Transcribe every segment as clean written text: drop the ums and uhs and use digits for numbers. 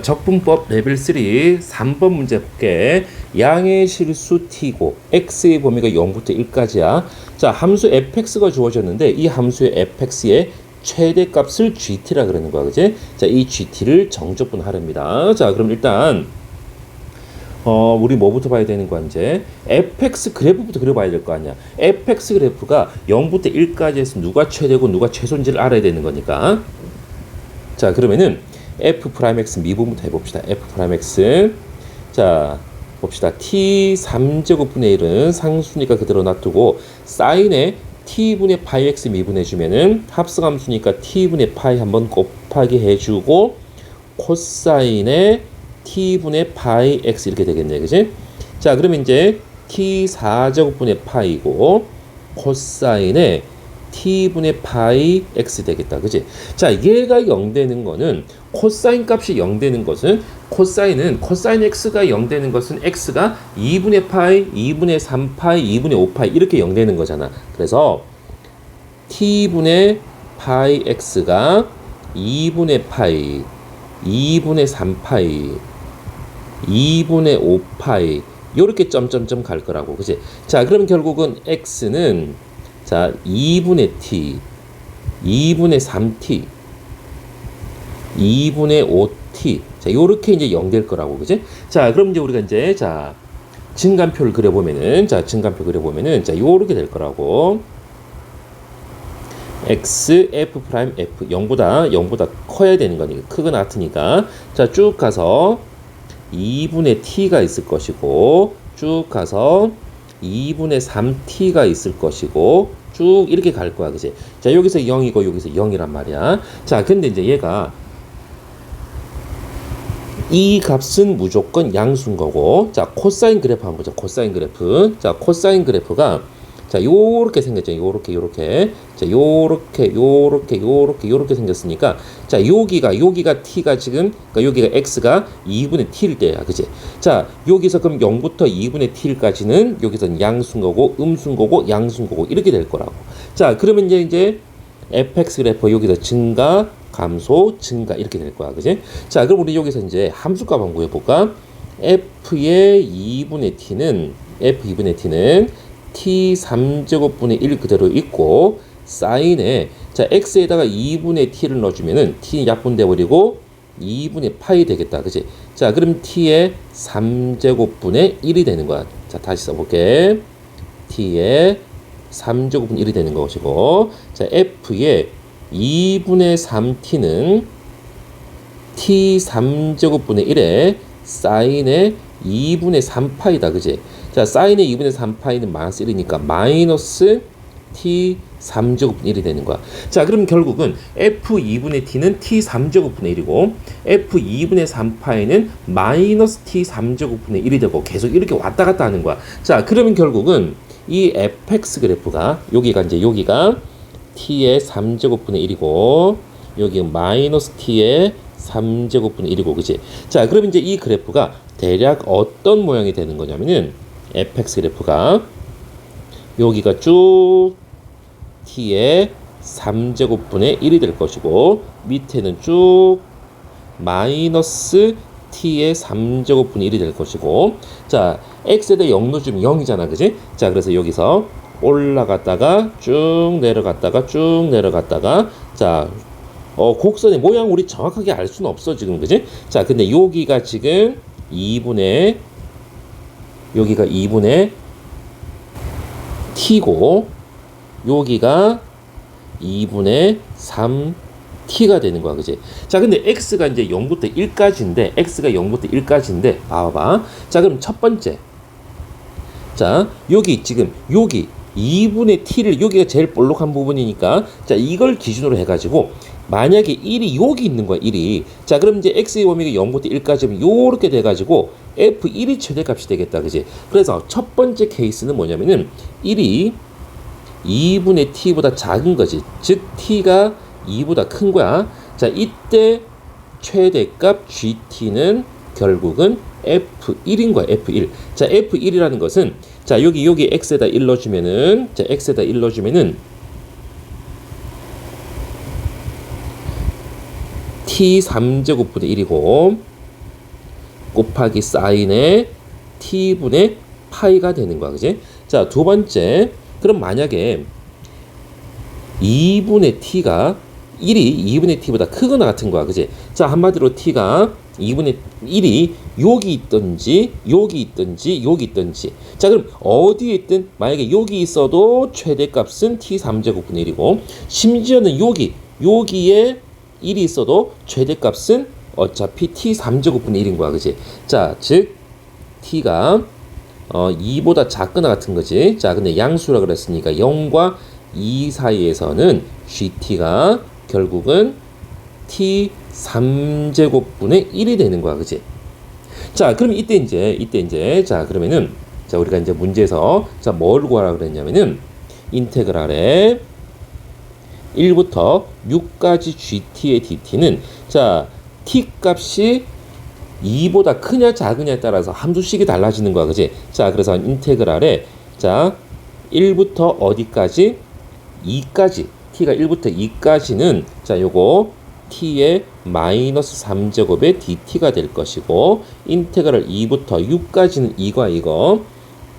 적분법 레벨 3 3번 문제 볼게. 양의 실수 t고 x의 범위가 0부터 1까지야. 자, 함수 fx가 주어졌는데 이 함수의 fx의 최대값을 gt라 그러는 거야, 그지? 자, 이 gt를 정적분하랍니다. 자, 그럼 일단 우리 뭐부터 봐야 되는 거야, 이제? fx 그래프부터 그려봐야 될 거 아니야. fx 그래프가 0부터 1까지 해서 누가 최대고 누가 최소인지를 알아야 되는 거니까. 자, 그러면은 f'x 미분부터 해봅시다. f'x. 자, 봅시다. t 3제곱분의 1은 상수니까 그대로 놔두고 사인에 t분의 파이 x 미분해주면은 합성함수니까 t분의 파이 한번 곱하기 해주고 코사인에 t분의 파이 x 이렇게 되겠네, 그지? 자, 그러면 이제 t 4제곱분의 파이고 코사인에 t분의 파이 x 되겠다, 그지? 자, 얘가 0 되는 거는 코사인 값이 0 되는 것은 코사인 x가 0 되는 것은 x가 2분의 파이, 2분의 3파이, 2분의 5파이 이렇게 0 되는 거잖아. 그래서 t분의 파이 x가 2분의 파이, 2분의 3파이, 2분의 5파이 요렇게 점점점 갈 거라고, 그지? 자, 그럼 결국은 x는 자 2분의 t, 2분의 3t, 2분의 5t 자 요렇게 이제 0 될 거라고, 그지? 자, 그럼 이제 우리가 이제 자 증간표를 그려보면은 자 요렇게 될 거라고. x f 프라임 f 0보다 커야 되는 거니까 크거나 같으니까 자 쭉 가서 2분의 t가 있을 것이고 쭉 가서 2분의 3t가 있을 것이고 쭉 이렇게 갈 거야, 그지? 자, 여기서 0이고 여기서 0이란 말이야. 자, 근데 이제 얘가 이 값은 무조건 양수인 거고 자 코사인 그래프 한번 보자. 코사인 그래프. 자, 코사인 그래프가 자 요렇게 생겼죠. 요렇게 자 요렇게 생겼으니까 자 여기가 t가 지금 그러니까 여기가 x가 2분의 t일 때야, 그지? 자, 여기서 그럼 0부터 2분의 t까지는 여기서는 양수인 거고 음수인 거고 양수인 거고 이렇게 될 거라고. 자, 그러면 이제 fx 그래프 여기서 증가 감소 증가 이렇게 될 거야, 그지? 자, 그럼 우리 여기서 이제 함수값 한번 구해 볼까? f의 2분의 t는 t 3제곱분의 1 그대로 있고 사인에 자 x에다가 2분의 t를 넣어주면은 t 약분돼 버리고 2분의 파이 되겠다, 그지? 자, 그럼 t의 3제곱분의 1이 되는 거야. 자, 다시 써볼게. t의 3제곱분의 1이 되는 것이고 자 f의 2분의 3t는 t 3제곱분의 1에 사인의 2분의 3파이다, 그지? 자, 사인의 2분의 3파이는 마이너스 1이니까 마이너스 t 3제곱분의 1이 되는 거야. 자, 그럼 결국은 f 2분의 t는 t 3제곱분의 1이고 f 2분의 3파이는 마이너스 t 3제곱분의 1이 되고 계속 이렇게 왔다 갔다 하는 거야. 자, 그러면 결국은 이 fx 그래프가 여기가 t의 3제곱분의 1이고 여기 마이너스 t의 3제곱분의 1이고, 그지? 자, 그럼 이제 이 그래프가 대략 어떤 모양이 되는 거냐면은 fx 그래프가 여기가 쭉 t의 3제곱분의 1이 될 것이고 밑에는 쭉 마이너스 t의 3제곱분의 1이 될 것이고 자 x에다 0 넣어주면 0이잖아, 그지? 자, 그래서 여기서 올라갔다가 쭉 내려갔다가 자 곡선의 모양 우리 정확하게 알 수는 없어 지금, 그지? 자, 근데 여기가 지금 2분의 t고 여기가 2분의 3t가 되는 거야, 그지? 자, 근데 x가 이제 0부터 1까지인데 봐봐. 자, 그럼 첫 번째 자 여기 2분의 t를 여기가 제일 볼록한 부분이니까 자 이걸 기준으로 해가지고 만약에 1이 여기 있는 거야, 1이. 자, 그럼 이제 x의 범위가 0부터 1까지면 요렇게 돼가지고 f1이 최대값이 되겠다, 그지? 그래서 첫 번째 케이스는 뭐냐면은 1이 2분의 t보다 작은 거지. 즉 t가 2보다 큰 거야. 자, 이때 최대값 gt는 결국은 f1인 거야, f1. 자, f1이라는 것은 자 여기 x에다 1 넣어주면은 t 3제곱분의 1이고 곱하기 사인의 t분의 파이가 되는 거야. 그지? 자, 두 번째. 그럼 만약에 2분의 t가 1이 2분의 t보다 크거나 같은 거야. 그지? 자, 한마디로 t가 2분의 1이 여기 있든지 여기 있든지 여기 있든지. 자, 그럼 어디에 있든 만약에 여기 있어도 최대값은 t3제곱분의 1이고 심지어는 여기에 1이 있어도 최대값은 어차피 t3제곱분의 1인 거야. 그지? 자, 즉 t가 2보다 작거나 같은 거지. 자, 근데 양수라 그랬으니까 0과 2 사이에서는 gt가 결국은 t3제곱분의 1이 되는 거야. 그지? 자, 그럼 이때 이제 자, 그러면은 자, 우리가 이제 문제에서 자, 뭘 구하라 그랬냐면은 인테그랄에 1부터 6까지 gt의 dt는 자, t 값이 2보다 크냐 작으냐에 따라서 함수식이 달라지는 거야. 그지? 자, 그래서 인테그랄에 자, 1부터 어디까지? 2까지. t가 1부터 2까지는 자, 요거 t의 마이너스 3제곱의 dt가 될 것이고 인테그랄 2부터 6까지는 이거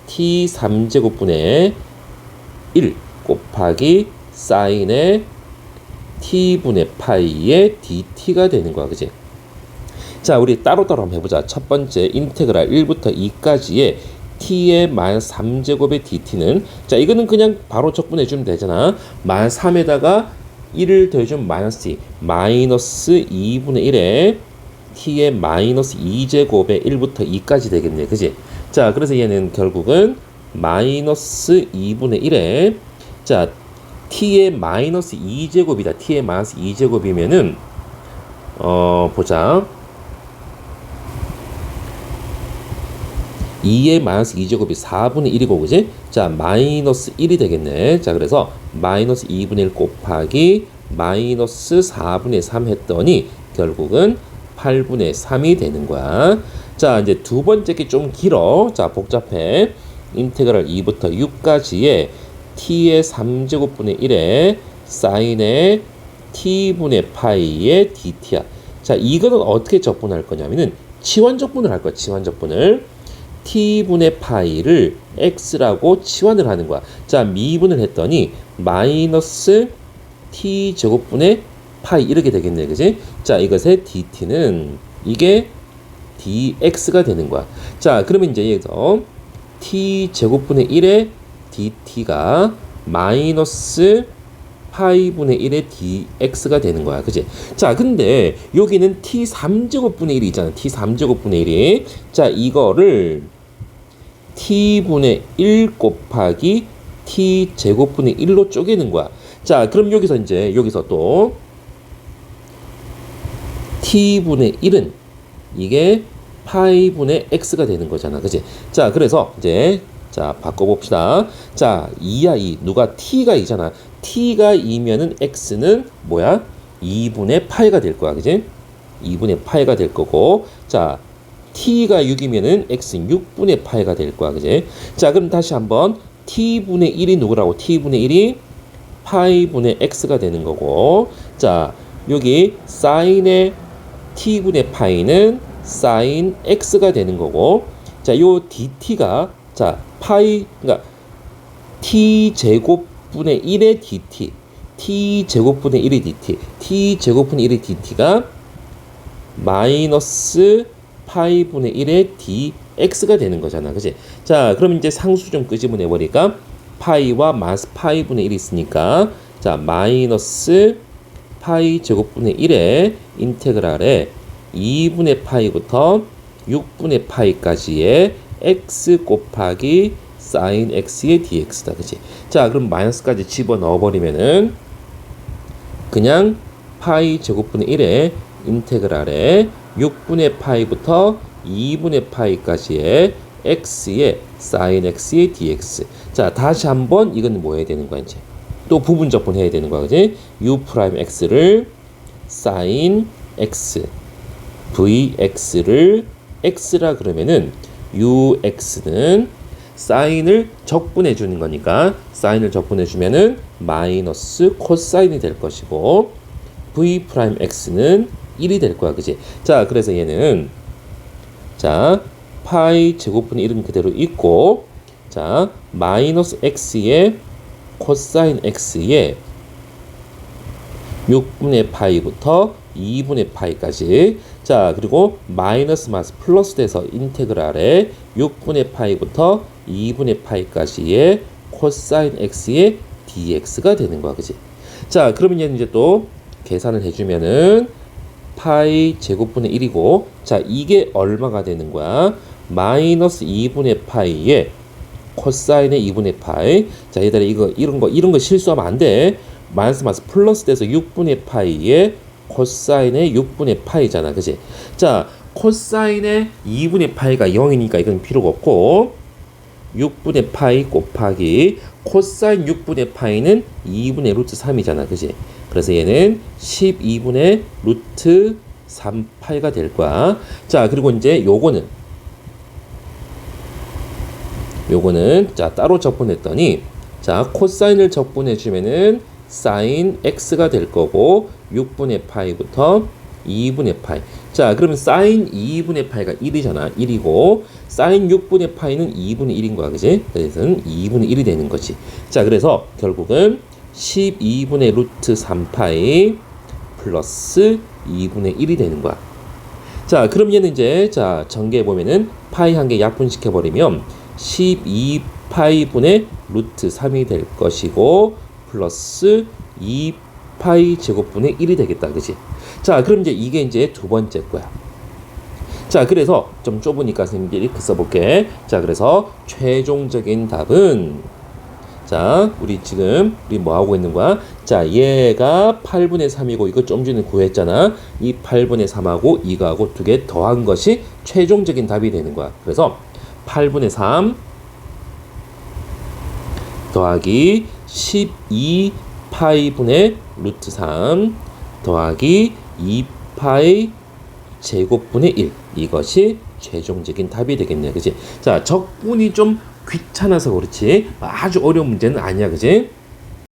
t 3제곱분의 1 곱하기 사인의 t분의 파이의 dt가 되는 거야. 그지? 자, 우리 따로따로 한번 해보자. 첫 번째 인테그랄 1부터 2까지의 t의 마이너스 3제곱의 dt는 자, 이거는 그냥 바로 적분해 주면 되잖아. 마이너스 3에다가 1을 더해주면 마이너스 2 마이너스 2분의 1에 t의 마이너스 2제곱의 1부터 2까지 되겠네. 그지? 자, 그래서 얘는 결국은 마이너스 2분의 1에 자, t의 마이너스 2제곱이다. t의 마이너스 2제곱이면은 보자. 2의 마이너스 2제곱이 4분의 1이고, 그지? 자, 마이너스 1이 되겠네. 자, 그래서 마이너스 2분의 1 곱하기 마이너스 4분의 3 했더니 결국은 8분의 3이 되는 거야. 자, 이제 두 번째 게 좀 길어. 자, 복잡해. 인테그랄 2부터 6까지의 t의 3제곱분의 1에 사인의 t분의 파이의 dt야. 자, 이거는 어떻게 적분할 거냐면은 치환적분을 할 거야. 치환적분을. t분의 파이를 x라고 치환을 하는 거야. 자, 미분을 했더니 마이너스 t제곱분의 파이 이렇게 되겠네. 그지? 자, 이것의 dt는 이게 dx가 되는 거야. 자, 그러면 이제 여기서 t제곱분의 1의 dt가 마이너스 파이분의 1의 dx가 되는 거야. 그지? 자, 근데 여기는 t3제곱분의 1이 있잖아. t3제곱분의 1이. 자, 이거를 t분의 1 곱하기 t제곱분의 1로 쪼개는 거야. 자, 그럼 여기서 또 t분의 1은 이게 파이분의 x가 되는 거잖아. 그지? 자, 그래서 이제 자, 바꿔봅시다. 자, 2야 2. 누가 t가 2잖아. t가 2면은 x는 뭐야? 2분의 파이가 될 거야. 그지? 2분의 파이가 될 거고. 자, t가 6이면은 x는 6분의 파이가 될 거야. 그지? 자, 그럼 다시 한번 t분의 1이 누구라고? t분의 1이 파이분의 x가 되는 거고. 자, 여기 사인의 t분의 파이는 사인 x가 되는 거고. 자, 요 dt가 자, 파이 그러니까 t제곱분의 1의 dt t제곱분의 1의 dt t제곱분의 1의 dt가 마이너스 파이분의 1의 dx가 되는 거잖아. 그지? 자, 그럼 이제 상수 좀 끄집어내 버리니까 파이와 마이너스 파이분의 1이 있으니까 자, 마이너스 파이 제곱분의 1의 인테그랄에 2분의 파이부터 6분의 파이까지의 x 곱하기 사인 x의 dx다. 그치? 자, 그럼 마이너스까지 집어넣어 버리면은 그냥 파이 제곱분의 1의 인테그랄에 6분의 파이부터 2분의 파이까지의 x의 사인 x의 dx. 자, 다시 한번 이건 뭐 해야 되는 거야? 이제 또 부분적분 해야 되는 거야. 그지? u 프라임 x를 사인 x vx를 x라 그러면은 ux는 사인을 적분해 주는 거니까 사인을 적분해 주면은 마이너스 코사인이 될 것이고 v 프라임 x는 1이 될 거야. 그지? 자, 그래서 얘는 자, 파이 제곱분의 1은 그대로 있고, 자, 마이너스 x의 코사인 x의 6분의 파이부터 2분의 파이까지. 자, 그리고 마이너스 플러스 돼서 인테그랄에 6분의 파이부터 2분의 파이까지의 코사인 x의 dx가 되는 거야. 그지? 자, 그러면 얘는 이제 또 계산을 해주면은 파이 제곱분의 1이고, 자, 이게 얼마가 되는 거야? 마이너스 2분의 파이에 코사인의 2분의 파이. 자, 얘들아, 이런 거 실수하면 안 돼. 마이너스 플러스 돼서 6분의 파이에 코사인의 6분의 파이잖아. 그지? 자, 코사인의 2분의 파이가 0이니까 이건 필요가 없고, 6분의 파이 곱하기 코사인 6분의 파이는 2분의 루트 3이잖아. 그지? 그래서 얘는 12분의 루트 3파이가 될 거야. 자, 그리고 이제 요거는 자, 따로 적분했더니, 자, 코사인을 적분해 주면은 사인 x가 될 거고, 6분의 파이부터 2분의 파이. 자, 그러면 사인 2분의 파이가 1이잖아. 1이고, 사인 6분의 파이는 2분의 1인 거야. 그지? 그래서 2분의 1이 되는 거지. 자, 그래서 결국은 12분의 루트 3파이 플러스 2분의 1이 되는 거야. 자, 그럼 얘는 이제, 자, 전개해 보면은 파이 한 개 약분시켜 버리면 12파이분의 루트 3이 될 것이고, 플러스 2파이 제곱분의 1이 되겠다. 그지? 자, 그럼 이제 이게 이제 두 번째 거야. 자, 그래서 좀 좁으니까 선생님이 이렇게 써볼게. 자, 그래서 최종적인 답은, 자, 우리 뭐 하고 있는 거야? 자, 얘가 8분의 3이고, 이거 좀 전에 구했잖아. 이 8분의 3하고 이거하고 두 개 더한 것이 최종적인 답이 되는 거야. 그래서 8분의 3 더하기 12파이분의 루트 3 더하기 2파이 제곱분의 1. 이것이 최종적인 답이 되겠네. 그치? 자, 적분이 좀 귀찮아서 그렇지. 아주 어려운 문제는 아니야. 그치?